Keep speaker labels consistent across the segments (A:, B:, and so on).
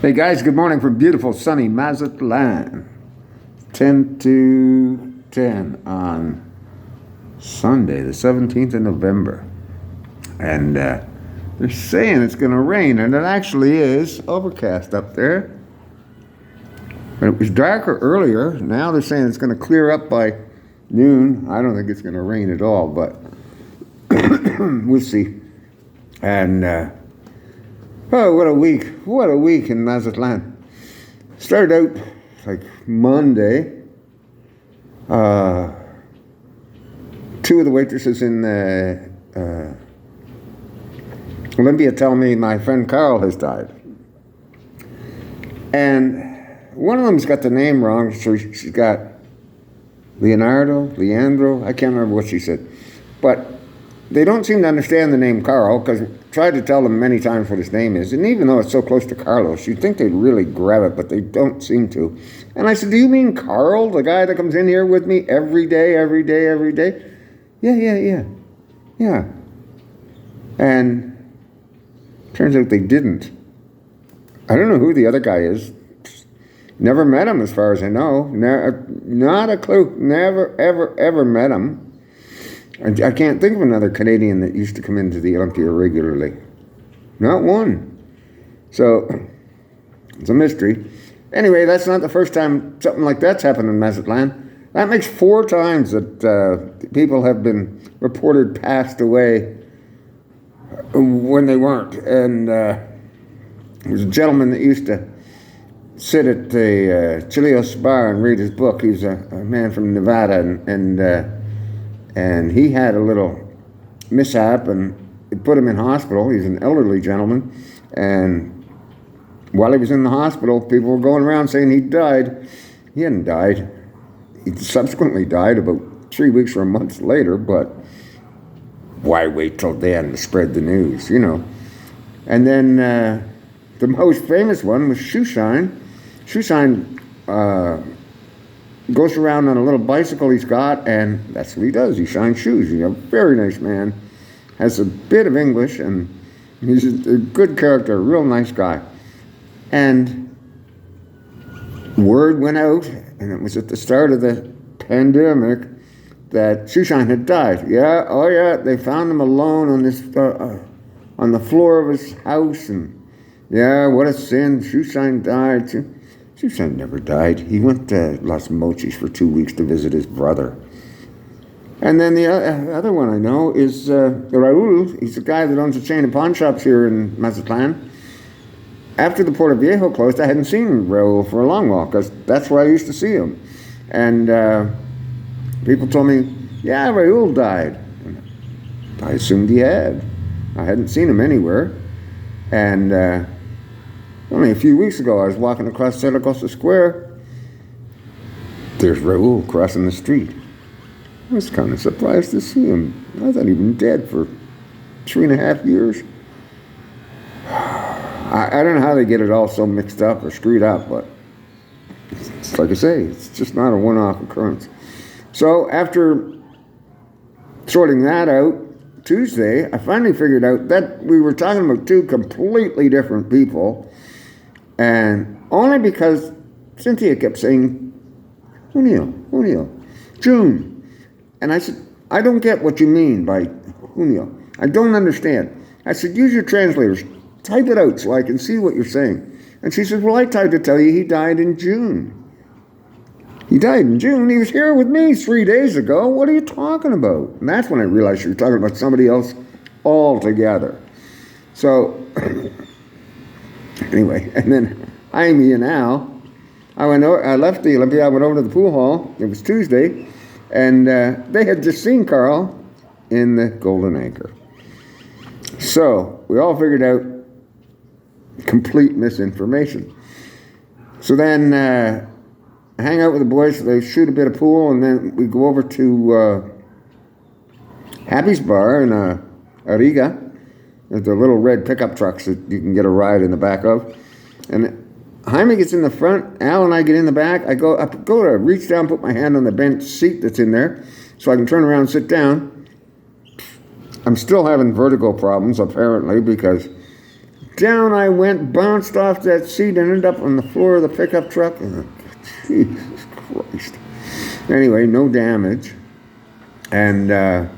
A: Hey guys, good morning from beautiful sunny Mazatlán. 10 to 10 on Sunday, the 17th of November. And they're saying it's going to rain, and it actually is overcast up there. And it was darker earlier. Now they're saying it's going to clear up by noon. I don't think it's going to rain at all, but we'll see. And oh, what a week. What a week in Mazatlán. Started out like Monday. Two of the waitresses in Olympia tell me my friend Carl has died. And one of them's got the name wrong. So she's got Leandro. I can't remember what she said. But they don't seem to understand the name Carl, because I tried to tell them many times what his name is. And even though it's so close to Carlos, you'd think they'd really grab it, but they don't seem to. And I said, do you mean Carl, the guy that comes in here with me every day? Yeah. And turns out they didn't. I don't know who the other guy is. Never met him as far as I know. Not a clue. Never, ever met him. I can't think of another Canadian that used to come into the Olympia regularly. Not one. So, it's a mystery. Anyway, that's not the first time something like that's happened in Mazatlán. That makes 4 times that people have been reported passed away when they weren't. And there was a gentleman that used to sit at the Chilios bar and read his book. He's a man from Nevada, and he had a little mishap, and it put him in hospital. He's an elderly gentleman, and while he was in the hospital, people were going around saying he died. He hadn't died. He subsequently died about 3 weeks or a month later, but why wait till then to spread the news, you know? And then the most famous one was Shoeshine. Shoeshine goes around on a little bicycle he's got, and that's what he does. He shines shoes. He's a very nice man, has a bit of English, and he's a good character, a real nice guy. And word went out, and it was at the start of the pandemic, that Shoeshine had died. Yeah, they found him alone on this on the floor of his house, and yeah, what a sin. Shoeshine died. Shoeshine never died. He went to Las Mochis for 2 weeks to visit his brother. And then the other one I know is Raul. He's the guy that owns a chain of pawn shops here in Mazatlán. After the Puerto Viejo closed, I hadn't seen Raul for a long while, because that's where I used to see him. And people told me, yeah, Raul died. And I assumed he had. I hadn't seen him anywhere. And only a few weeks ago, I was walking across Zaragoza Square. There's Raul crossing the street. I was kind of surprised to see him. I thought he'd been dead for 3.5 years. I don't know how they get it all so mixed up or screwed up, but it's like I say, it's just not a one-off occurrence. So after sorting that out, Tuesday, I finally figured out that we were talking about 2 completely different people. And only because Cynthia kept saying, Junio, June. And I said, I don't get what you mean by Junio. I don't understand. I said, use your translators. Type it out so I can see what you're saying. And she said, well, I tried to tell you he died in June. He died in June. He was here with me 3 days ago. What are you talking about? And that's when I realized you were talking about somebody else altogether. So, anyway, and then Jaime and Al, I left the Olympia, I went over to the pool hall. It was Tuesday, and they had just seen Carl in the Golden Anchor. So, we all figured out complete misinformation. So then, I hang out with the boys, so they shoot a bit of pool, and then we go over to Happy's Bar in Ariga. There's the little red pickup trucks that you can get a ride in the back of. And Jaime gets in the front, Al and I get in the back. I go to reach down, put my hand on the bench seat that's in there, so I can turn around and sit down. I'm still having vertigo problems, apparently, because down I went, bounced off that seat, and ended up on the floor of the pickup truck. And Jesus Christ. Anyway, no damage. And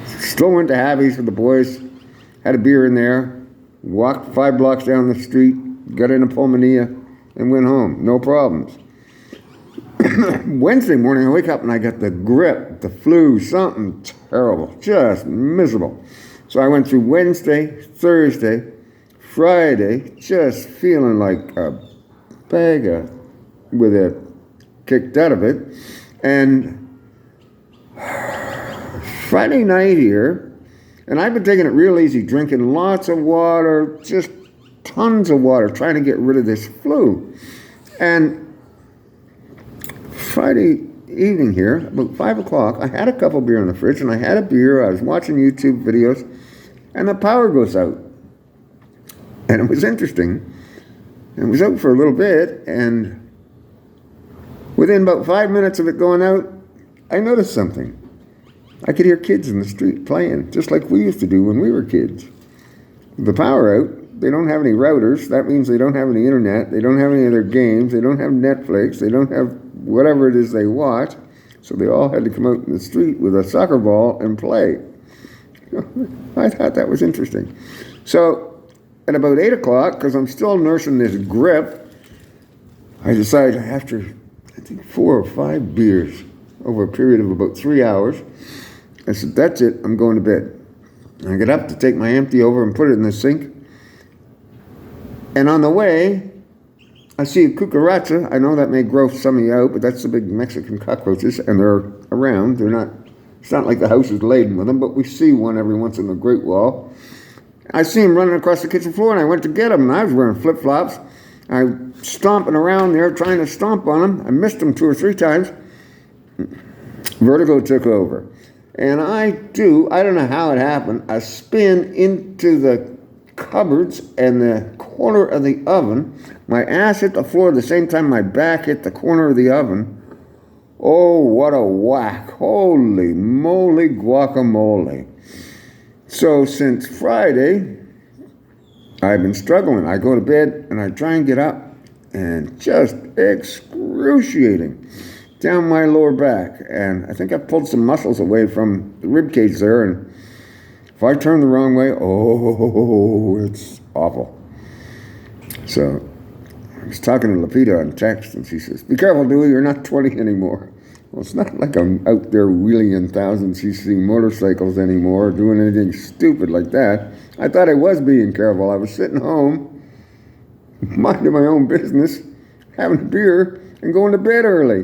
A: still went to Happy's with the boys. Had a beer in there. Walked 5 blocks down the street. Got in a pulmonía and went home. No problems. Wednesday morning, I wake up and I got the grip, the flu, something terrible. Just miserable. So I went through Wednesday, Thursday, Friday, just feeling like a bag with it kicked out of it. And Friday night here, and I've been taking it real easy, drinking lots of water, just tons of water, trying to get rid of this flu. And Friday evening here, about 5 o'clock, I had a couple beer in the fridge, and I had a beer, I was watching YouTube videos, and the power goes out. And it was interesting. It was out for a little bit, and within about 5 minutes of it going out, I noticed something. I could hear kids in the street playing, just like we used to do when we were kids. With the power out, they don't have any routers. That means they don't have any internet. They don't have any other games. They don't have Netflix. They don't have whatever it is they watch. So they all had to come out in the street with a soccer ball and play. I thought that was interesting. So at about 8 o'clock, because I'm still nursing this grip, I decided after, I think, 4 or 5 beers over a period of about 3 hours, I said, that's it, I'm going to bed. And I get up to take my empty over and put it in the sink. And on the way, I see a cucaracha. I know that may gross some of you out, but that's the big Mexican cockroaches, and they're around. They're not, it's not like the house is laden with them, but we see one every once in the Great Wall. I see him running across the kitchen floor, and I went to get him, and I was wearing flip-flops. I was stomping around there, trying to stomp on him. I missed him 2 or 3 times. Vertigo took over. And I don't know how it happened, a spin into the cupboards and the corner of the oven. My ass hit the floor at the same time my back hit the corner of the oven. Oh, what a whack. Holy moly guacamole. So since Friday, I've been struggling. I go to bed and I try and get up, and just excruciating down my lower back. And I think I pulled some muscles away from the rib cage there, and if I turn the wrong way, oh, it's awful. So I was talking to Lapita on text, and she says, be careful, Dewey, you're not 20 anymore. Well, it's not like I'm out there wheeling in 1,000cc motorcycles anymore, or doing anything stupid like that. I thought I was being careful. I was sitting home, minding my own business, having a beer, and going to bed early.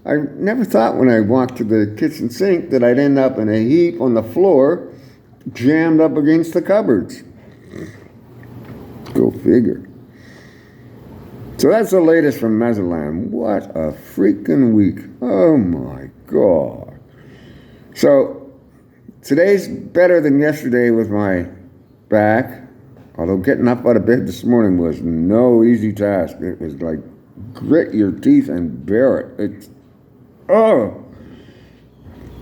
A: I never thought when I walked to the kitchen sink that I'd end up in a heap on the floor, jammed up against the cupboards. Go figure. So that's the latest from Mazatlán. What a freaking week. Oh my God. So today's better than yesterday with my back, although getting up out of bed this morning was no easy task. It was like grit your teeth and bear it. It's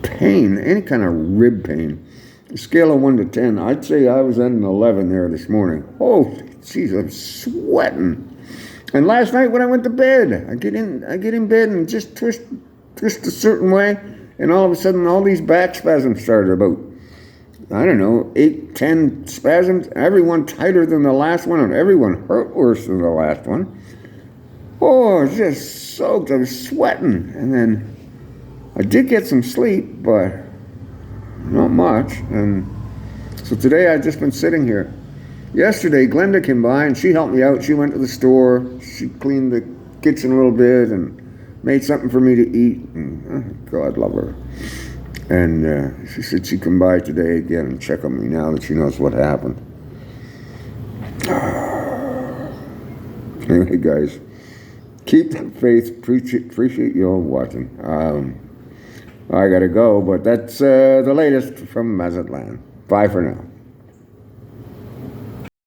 A: pain, any kind of rib pain. A scale of 1 to 10, I'd say I was at an 11 there this morning. Holy jeez, I'm sweating. And last night when I went to bed, I get in bed and just twist a certain way, and all of a sudden all these back spasms started, about, I don't know, 8, 10 spasms, everyone tighter than the last one, and everyone hurt worse than the last one. Oh, I was just soaked, I was sweating, and then I did get some sleep, but not much. And so today I've just been sitting here. Yesterday, Glenda came by and she helped me out. She went to the store. She cleaned the kitchen a little bit and made something for me to eat. And God love her. And she said she'd come by today again and check on me now that she knows what happened. Anyway, guys, keep the faith. Appreciate you all watching. I gotta go, but that's the latest from Mazatlán. Bye for now.